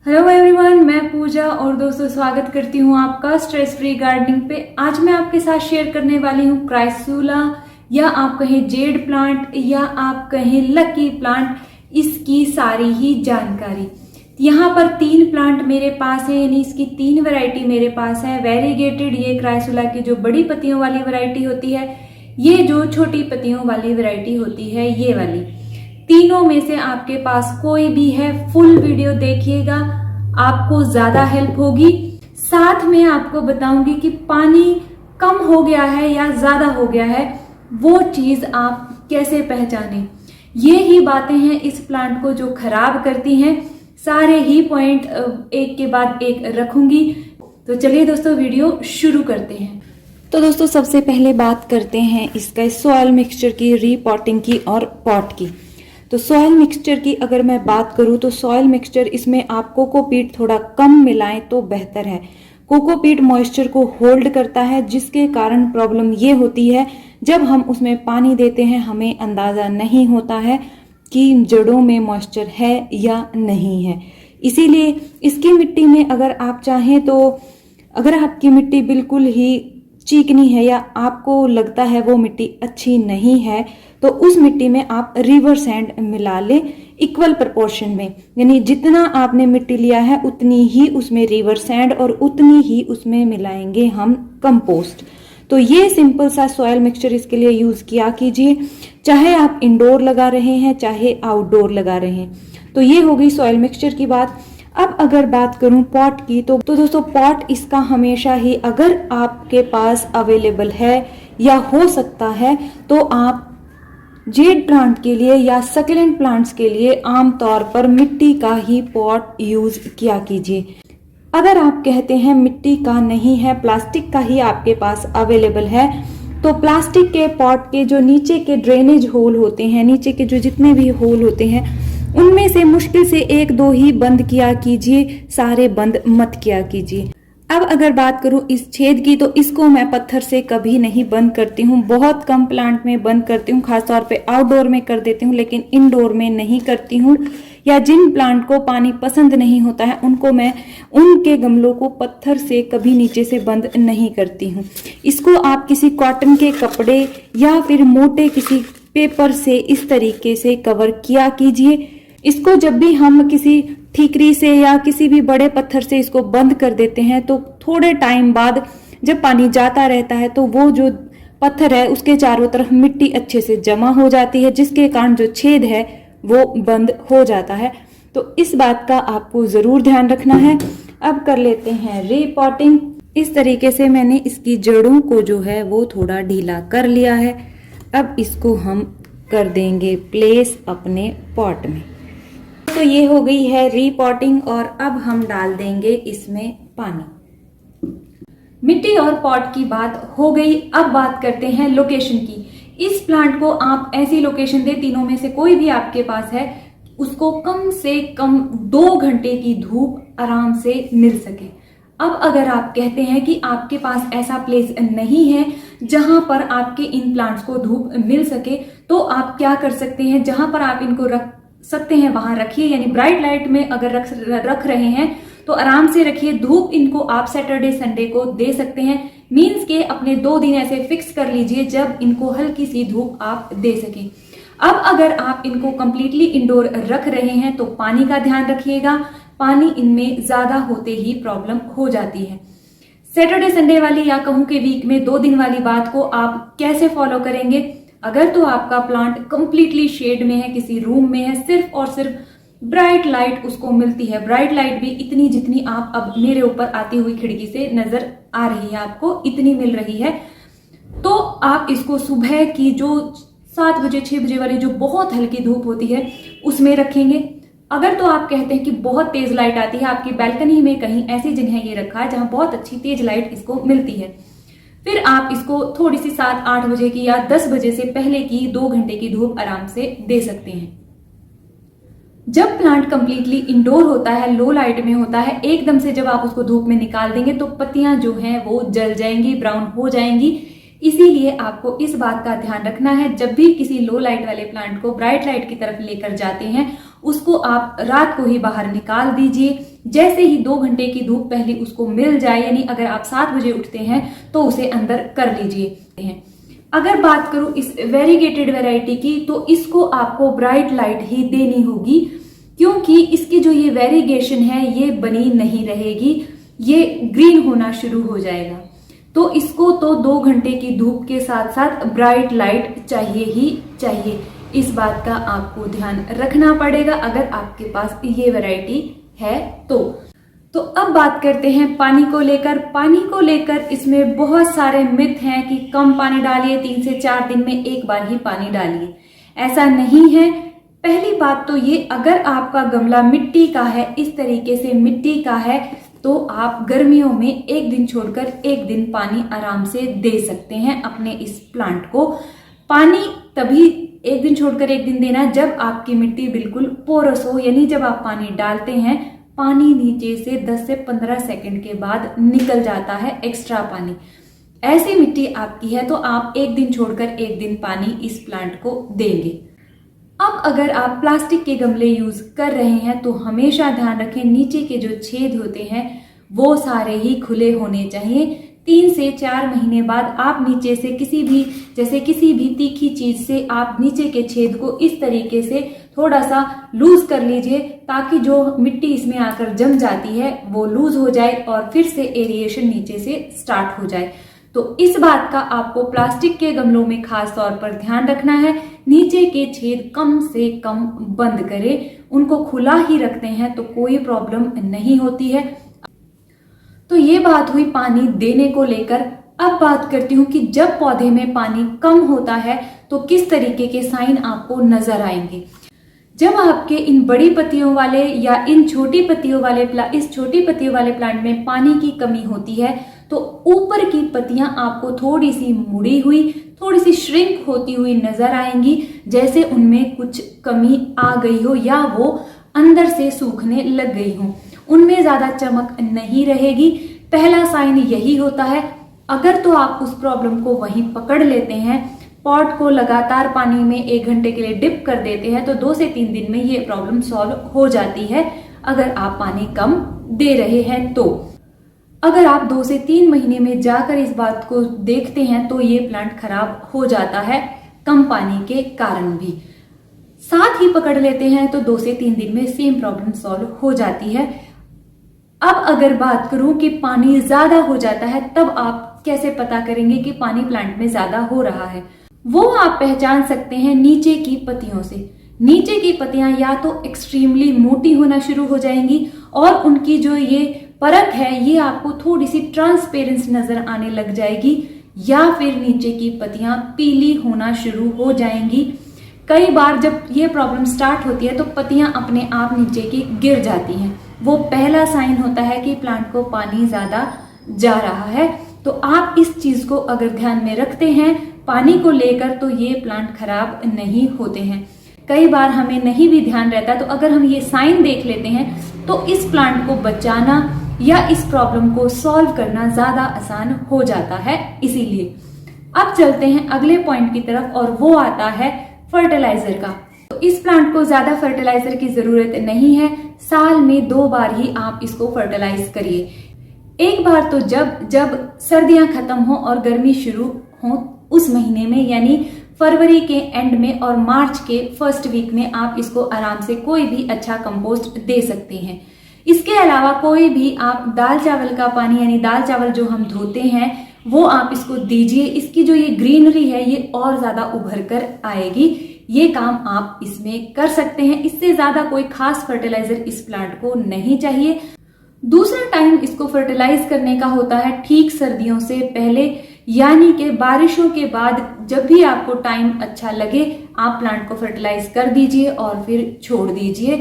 Hello everyone, मैं पूजा और दोस्तों स्वागत करती हूँ आपका स्ट्रेस फ्री गार्डनिंग पे। आज मैं आपके साथ शेयर करने वाली हूँ क्राइसूला या आप कहें जेड प्लांट या आप कहें लकी प्लांट, इसकी सारी ही जानकारी। यहाँ पर 3 प्लांट मेरे पास है, यानी इसकी 3 वैरायटी मेरे पास है। वेरीगेटेड ये क्राइसूला की जो बड़ी पत्तियों वाली वैरायटी होती है, ये जो छोटी पत्तियों वाली वैरायटी होती है ये वाली। तीनों में से आपके पास कोई भी है, फुल वीडियो देखिएगा, आपको ज्यादा हेल्प होगी। साथ में आपको बताऊंगी कि पानी कम हो गया है या ज्यादा हो गया है, वो चीज आप कैसे पहचाने। ये ही बातें हैं इस प्लांट को जो खराब करती हैं। सारे ही पॉइंट एक के बाद एक रखूंगी। तो चलिए दोस्तों, वीडियो शुरू करते हैं। तो दोस्तों, सबसे पहले बात करते हैं इसका सॉइल मिक्सचर की, रीपॉटिंग की और पॉट की। तो सॉइल मिक्सचर की अगर मैं बात करूं तो सॉइल मिक्सचर, इसमें आप कोकोपीट थोड़ा कम मिलाएं तो बेहतर है। कोकोपीट मॉइस्चर को होल्ड करता है, जिसके कारण प्रॉब्लम ये होती है जब हम उसमें पानी देते हैं हमें अंदाजा नहीं होता है कि जड़ों में मॉइस्चर है या नहीं है। इसीलिए इसकी मिट्टी में अगर आप चाहें तो, अगर आपकी मिट्टी बिल्कुल ही चिकनी है या आपको लगता है वो मिट्टी अच्छी नहीं है, तो उस मिट्टी में आप रिवर सैंड मिला लें इक्वल प्रोपोर्शन में। यानी जितना आपने मिट्टी लिया है उतनी ही उसमें रिवर सैंड और उतनी ही उसमें मिलाएंगे हम कंपोस्ट। तो ये सिंपल सा सॉइल मिक्सचर इसके लिए यूज किया कीजिए, चाहे आप इंडोर लगा रहे हैं चाहे आउटडोर लगा रहे हैं। तो ये हो गई सॉइल मिक्सचर की बात। अब अगर बात करूं पॉट की, तो दोस्तों पॉट इसका हमेशा ही, अगर आपके पास अवेलेबल है या हो सकता है, तो आप जेड प्लांट के लिए या सक्लेंट प्लांट्स के लिए आमतौर पर मिट्टी का ही पॉट यूज किया कीजिए। अगर आप कहते हैं मिट्टी का नहीं है, प्लास्टिक का ही आपके पास अवेलेबल है, तो प्लास्टिक के पॉट के जो नीचे के ड्रेनेज होल होते हैं, नीचे के जो जितने भी होल होते हैं, उनमें से मुश्किल से 1-2 ही बंद किया कीजिए, सारे बंद मत किया कीजिए। अब अगर बात करूं इस छेद की, तो इसको मैं पत्थर से कभी नहीं बंद करती हूं। बहुत कम प्लांट में बंद करती हूं, खासतौर पे आउटडोर में कर देती हूं, लेकिन इंडोर में नहीं करती हूं। या जिन प्लांट को पानी पसंद नहीं होता है, उनको मैं उनके गमलों को पत्थर से कभी नीचे से बंद नहीं करती हूँ। इसको आप किसी कॉटन के कपड़े या फिर मोटे किसी पेपर से इस तरीके से कवर किया कीजिए। इसको जब भी हम किसी ठीकरी से या किसी भी बड़े पत्थर से इसको बंद कर देते हैं, तो थोड़े टाइम बाद जब पानी जाता रहता है तो वो जो पत्थर है उसके चारों तरफ मिट्टी अच्छे से जमा हो जाती है, जिसके कारण जो छेद है वो बंद हो जाता है। तो इस बात का आपको जरूर ध्यान रखना है। अब कर लेते हैं रीपॉटिंग। इस तरीके से मैंने इसकी जड़ों को जो है वो थोड़ा ढीला कर लिया है। अब इसको हम कर देंगे प्लेस अपने पॉट में। तो ये हो गई है रीपॉटिंग, और अब हम डाल देंगे इसमें पानी। मिट्टी और पॉट की बात हो गई। अब बात करते हैं लोकेशन की। इस प्लांट को आप ऐसी लोकेशन दे, तीनों में से कोई भी आपके पास है, उसको कम से कम 2 घंटे की धूप आराम से मिल सके। अब अगर आप कहते हैं कि आपके पास ऐसा प्लेस नहीं है जहां पर आपके इन प्लांट्स को धूप मिल सके, तो आप क्या कर सकते हैं, जहां पर आप इनको रख सकते हैं वहां रखिए। यानी ब्राइट लाइट में अगर रख रहे हैं तो आराम से रखिए। धूप इनको आप सैटरडे संडे को दे सकते हैं। मींस के अपने 2 दिन ऐसे फिक्स कर लीजिए जब इनको हल्की सी धूप आप दे सकें। अब अगर आप इनको कंप्लीटली इंडोर रख रहे हैं तो पानी का ध्यान रखिएगा। पानी इनमें ज्यादा होते ही प्रॉब्लम हो जाती है। सैटरडे संडे वाली या कहूं कि वीक में 2 दिन वाली बात को आप कैसे फॉलो करेंगे। अगर तो आपका प्लांट कंप्लीटली शेड में है, किसी रूम में है, सिर्फ और सिर्फ ब्राइट लाइट उसको मिलती है, ब्राइट लाइट भी इतनी जितनी आप अब मेरे ऊपर आती हुई खिड़की से नजर आ रही है, आपको इतनी मिल रही है, तो आप इसको सुबह की जो 7 बजे 6 बजे वाली जो बहुत हल्की धूप होती है उसमें रखेंगे। अगर तो आप कहते हैं कि बहुत तेज लाइट आती है, आपकी बैल्कनी में कहीं ऐसी जगह ये रखा है जहां बहुत अच्छी तेज लाइट इसको मिलती है, फिर आप इसको थोड़ी सी 7-8 बजे की या 10 बजे से पहले की 2 घंटे की धूप आराम से दे सकते हैं। जब प्लांट कंप्लीटली इंडोर होता है, लो लाइट में होता है, एकदम से जब आप उसको धूप में निकाल देंगे तो पत्तियां जो हैं वो जल जाएंगी, ब्राउन हो जाएंगी। इसीलिए आपको इस बात का ध्यान रखना है, जब भी किसी लो लाइट वाले प्लांट को ब्राइट लाइट की तरफ लेकर जाते हैं उसको आप रात को ही बाहर निकाल दीजिए। जैसे ही 2 घंटे की धूप पहले उसको मिल जाए, यानी अगर आप 7 बजे उठते हैं तो उसे अंदर कर लीजिए। अगर बात करूं इस वेरीगेटेड वैरायटी की, तो इसको आपको ब्राइट लाइट ही देनी होगी, क्योंकि इसकी जो ये वेरीगेशन है ये बनी नहीं रहेगी, ये ग्रीन होना शुरू हो जाएगा। तो इसको तो 2 घंटे की धूप के साथ साथ ब्राइट लाइट चाहिए ही चाहिए। इस बात का आपको ध्यान रखना पड़ेगा अगर आपके पास ये वैरायटी है तो अब बात करते हैं पानी को लेकर। पानी को लेकर इसमें बहुत सारे मिथ हैं कि कम पानी डालिए, 3 से 4 दिन में एक बार ही पानी डालिए। ऐसा नहीं है। पहली बात तो ये, अगर आपका गमला मिट्टी का है, इस तरीके से मिट्टी का है, तो आप गर्मियों में 1 दिन छोड़कर 1 दिन पानी आराम से दे सकते हैं अपने इस प्लांट को। पानी तभी 1 दिन छोड़कर 1 दिन देना जब आपकी मिट्टी बिल्कुल पोरस हो, यानी जब आप पानी डालते हैं पानी नीचे से 10 से 15 सेकंड के बाद निकल जाता है एक्स्ट्रा पानी। ऐसी मिट्टी आपकी है तो आप 1 दिन छोड़कर 1 दिन पानी इस प्लांट को देंगे। अब अगर आप प्लास्टिक के गमले यूज कर रहे हैं तो हमेशा ध्यान रखें नीचे के जो छेद होते हैं वो सारे ही खुले होने चाहिए। 3 से 4 महीने बाद आप नीचे से किसी भी तीखी चीज से आप नीचे के छेद को इस तरीके से थोड़ा सा लूज कर लीजिए, ताकि जो मिट्टी इसमें आकर जम जाती है वो लूज हो जाए और फिर से एरिएशन नीचे से स्टार्ट हो जाए। तो इस बात का आपको प्लास्टिक के गमलों में खास तौर पर ध्यान रखना है। नीचे के छेद कम से कम बंद करें, उनको खुला ही रखते हैं तो कोई प्रॉब्लम नहीं होती है। तो ये बात हुई पानी देने को लेकर। अब बात करती हूँ कि जब पौधे में पानी कम होता है तो किस तरीके के साइन आपको नजर आएंगे। जब आपके इन बड़ी पत्तियों वाले या इस छोटी पत्तियों वाले प्लांट में पानी की कमी होती है तो ऊपर की पत्तियां आपको थोड़ी सी मुड़ी हुई, थोड़ी सी श्रिंक होती हुई नजर आएंगी, जैसे उनमें कुछ कमी आ गई हो या वो अंदर से सूखने लग गई हो। उनमें ज्यादा चमक नहीं रहेगी। पहला साइन यही होता है। अगर तो आप उस प्रॉब्लम को वहीं पकड़ लेते हैं, पॉट को लगातार पानी में 1 घंटे के लिए डिप कर देते हैं, तो 2 से 3 दिन में ये प्रॉब्लम सॉल्व हो जाती है अगर आप पानी कम दे रहे हैं तो। अगर आप 2 से 3 महीने में जाकर इस बात को देखते हैं तो ये प्लांट खराब हो जाता है कम पानी के कारण भी। साथ ही पकड़ लेते हैं तो 2 से 3 दिन में सेम प्रॉब्लम सॉल्व हो जाती है। अब अगर बात करूं कि पानी ज्यादा हो जाता है, तब आप कैसे पता करेंगे कि पानी प्लांट में ज्यादा हो रहा है? वो आप पहचान सकते हैं नीचे की पत्तियों से। नीचे की पत्तियां या तो एक्सट्रीमली मोटी होना शुरू हो जाएंगी और उनकी जो ये परत है ये आपको थोड़ी सी ट्रांसपेरेंस नजर आने लग जाएगी, या फिर नीचे की पत्तियां पीली होना शुरू हो जाएंगी। कई बार जब ये प्रॉब्लम स्टार्ट होती है तो पत्तियां अपने आप नीचे की गिर जाती हैं। वो पहला साइन होता है कि प्लांट को पानी ज्यादा जा रहा है। तो आप इस चीज को अगर ध्यान में रखते हैं पानी को लेकर, तो ये प्लांट खराब नहीं होते हैं। कई बार हमें नहीं भी ध्यान रहता, तो अगर हम ये साइन देख लेते हैं तो इस प्लांट को बचाना या इस प्रॉब्लम को सॉल्व करना ज्यादा आसान हो जाता है। इसीलिए अब चलते हैं अगले पॉइंट की तरफ, और वो आता है फर्टिलाइजर का। तो इस प्लांट को ज्यादा फर्टिलाइजर की जरूरत नहीं है। साल में 2 बार ही आप इसको फर्टिलाइज करिए। एक बार तो जब सर्दियां खत्म हो और गर्मी शुरू हो उस महीने में, यानी फरवरी के एंड में और मार्च के फर्स्ट वीक में आप इसको आराम से कोई भी अच्छा कंपोस्ट दे सकते हैं। इसके अलावा कोई भी आप दाल चावल का पानी, यानी दाल चावल जो हम धोते हैं, वो आप इसको दीजिए। इसकी जो ये ग्रीनरी है ये और ज्यादा उभर कर आएगी। ये काम आप इसमें कर सकते हैं। इससे ज्यादा कोई खास फर्टिलाइजर इस प्लांट को नहीं चाहिए। दूसरा टाइम इसको फर्टिलाइज करने का होता है ठीक सर्दियों से पहले, यानी कि बारिशों के बाद जब भी आपको टाइम अच्छा लगे आप प्लांट को फर्टिलाइज कर दीजिए और फिर छोड़ दीजिए,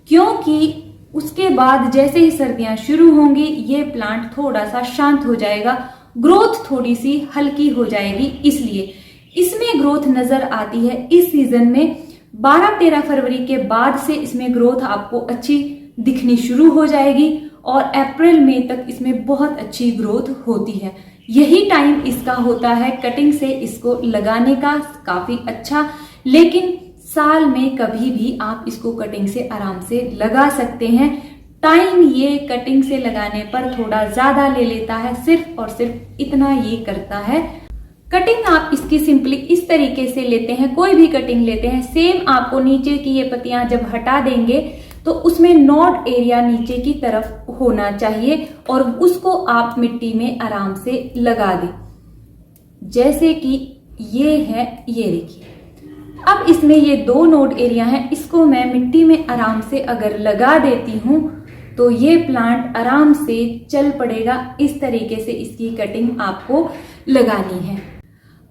क्योंकि उसके बाद जैसे ही सर्दियां शुरू होंगी ये प्लांट थोड़ा सा शांत हो जाएगा, ग्रोथ थोड़ी सी हल्की हो जाएगी। इसलिए इसमें ग्रोथ नजर आती है इस सीजन में 12-13 फरवरी के बाद से इसमें ग्रोथ आपको अच्छी दिखनी शुरू हो जाएगी और अप्रैल मई तक इसमें बहुत अच्छी ग्रोथ होती है। यही टाइम इसका होता है कटिंग से इसको लगाने का, काफी अच्छा। लेकिन साल में कभी भी आप इसको कटिंग से आराम से लगा सकते हैं। टाइम ये कटिंग से लगाने पर थोड़ा ज्यादा ले लेता है, सिर्फ और सिर्फ इतना ये करता है। कटिंग आप इसकी सिंपली इस तरीके से लेते हैं, कोई भी कटिंग लेते हैं, सेम आपको नीचे की ये पत्तियां जब हटा देंगे तो उसमें नोड एरिया नीचे की तरफ होना चाहिए और उसको आप मिट्टी में आराम से लगा दें। जैसे कि ये है, ये देखिए। अब इसमें ये 2 नोड एरिया है, इसको मैं मिट्टी में आराम से अगर लगा देती हूं तो ये प्लांट आराम से चल पड़ेगा। इस तरीके से इसकी कटिंग आपको लगानी है।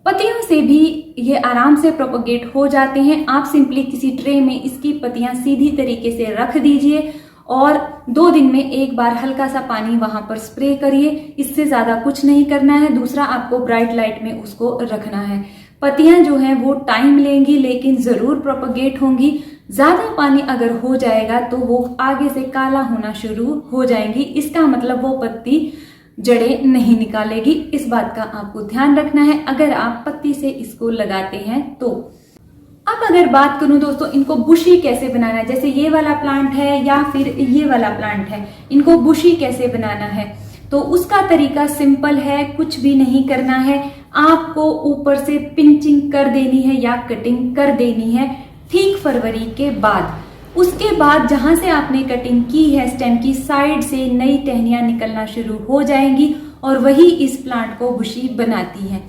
पत्तियों से भी ये आराम से प्रोपोगेट हो जाते हैं। आप सिंपली किसी ट्रे में इसकी पत्तियां सीधी तरीके से रख दीजिए और 2 दिन में एक बार हल्का सा पानी वहां पर स्प्रे करिए। इससे ज्यादा कुछ नहीं करना है। दूसरा, आपको ब्राइट लाइट में उसको रखना है। पत्तियां जो हैं वो टाइम लेंगी लेकिन जरूर प्रोपोगेट होंगी। ज्यादा पानी अगर हो जाएगा तो वो आगे से काला होना शुरू हो जाएंगी। इसका मतलब वो पत्ती जड़ें नहीं निकालेगी। इस बात का आपको ध्यान रखना है अगर आप पत्ती से इसको लगाते हैं तो। अब अगर बात करूं दोस्तों, इनको बुशी कैसे बनाना है, जैसे ये वाला प्लांट है या फिर ये वाला प्लांट है, इनको बुशी कैसे बनाना है, तो उसका तरीका सिंपल है। कुछ भी नहीं करना है, आपको ऊपर से पिंचिंग कर देनी है या कटिंग कर देनी है ठीक फरवरी के बाद। उसके बाद जहां से आपने कटिंग की है स्टेम की साइड से नई टहनियां निकलना शुरू हो जाएंगी और वही इस प्लांट को बुशी बनाती है।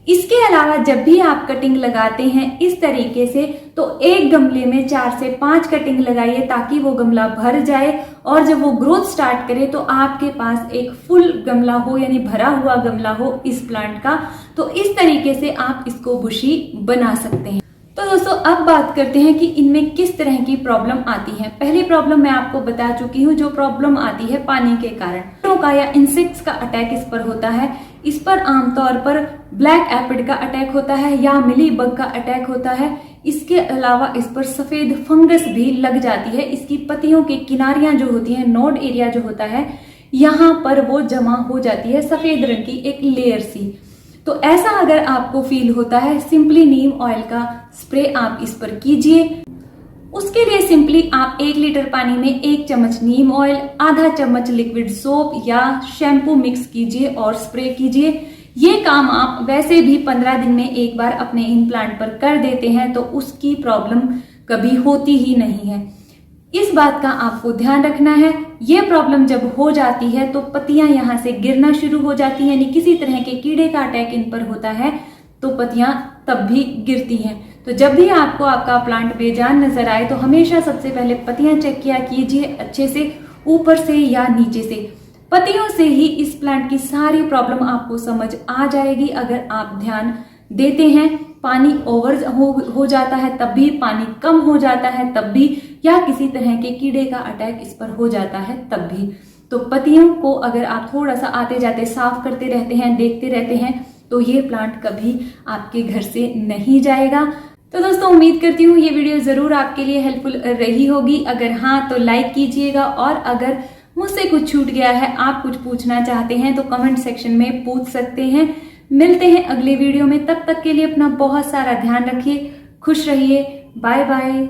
इसके अलावा जब भी आप कटिंग लगाते हैं इस तरीके से, तो एक गमले में 4 से 5 कटिंग लगाइए ताकि वो गमला भर जाए और जब वो ग्रोथ स्टार्ट करे तो आपके पास एक फुल गमला हो, यानी भरा हुआ गमला हो इस प्लांट का। तो इस तरीके से आप इसको बुशी बना सकते हैं। तो दोस्तों, अब बात करते हैं कि इनमें किस तरह की प्रॉब्लम आती है। पहली प्रॉब्लम मैं आपको बता चुकी हूँ, जो प्रॉब्लम आती है पानी के कारण। कीड़ों का या इंसेक्ट्स का अटैक इस पर होता है। इस पर आमतौर पर ब्लैक एपिड का अटैक होता है या मिली बग का अटैक होता है। इसके अलावा इस पर सफेद फंगस भी लग जाती है। इसकी पत्तियों की किनारियां जो होती हैं, नोड एरिया जो होता है, यहाँ पर वो जमा हो जाती है सफेद रंग की एक लेयर सी। तो ऐसा अगर आपको फील होता है, सिंपली नीम ऑयल का स्प्रे आप इस पर कीजिए। उसके लिए सिंपली आप 1 लीटर पानी में 1 चम्मच नीम ऑयल, आधा चम्मच लिक्विड सोप या शैम्पू मिक्स कीजिए और स्प्रे कीजिए। ये काम आप वैसे भी 15 दिन में एक बार अपने इन प्लांट पर कर देते हैं तो उसकी प्रॉब्लम कभी होती ही नहीं है। इस बात का आपको ध्यान रखना है। ये प्रॉब्लम जब हो जाती है तो पत्तियां यहाँ से गिरना शुरू हो जाती हैं, यानी किसी तरह के कीड़े का अटैक इन पर होता है तो पत्तियां तब भी गिरती हैं। तो जब भी आपको आपका प्लांट बेजान नजर आए तो हमेशा सबसे पहले पत्तियां चेक किया कीजिए अच्छे से, ऊपर से या नीचे से। पत्तियों से ही इस प्लांट की सारी प्रॉब्लम आपको समझ आ जाएगी अगर आप ध्यान देते हैं। पानी ओवर हो जाता है तब भी, पानी कम हो जाता है तब भी, या किसी तरह के कीड़े का अटैक इस पर हो जाता है तब भी। तो पत्तियों को अगर आप थोड़ा सा आते जाते साफ करते रहते हैं, देखते रहते हैं, तो ये प्लांट कभी आपके घर से नहीं जाएगा। तो दोस्तों, उम्मीद करती हूँ ये वीडियो जरूर आपके लिए हेल्पफुल रही होगी। अगर हाँ तो लाइक कीजिएगा और अगर मुझसे कुछ छूट गया है, आप कुछ पूछना चाहते हैं तो कमेंट सेक्शन में पूछ सकते हैं। मिलते हैं अगले वीडियो में, तब तक के लिए अपना बहुत सारा ध्यान रखिए, खुश रहिए, बाय बाय।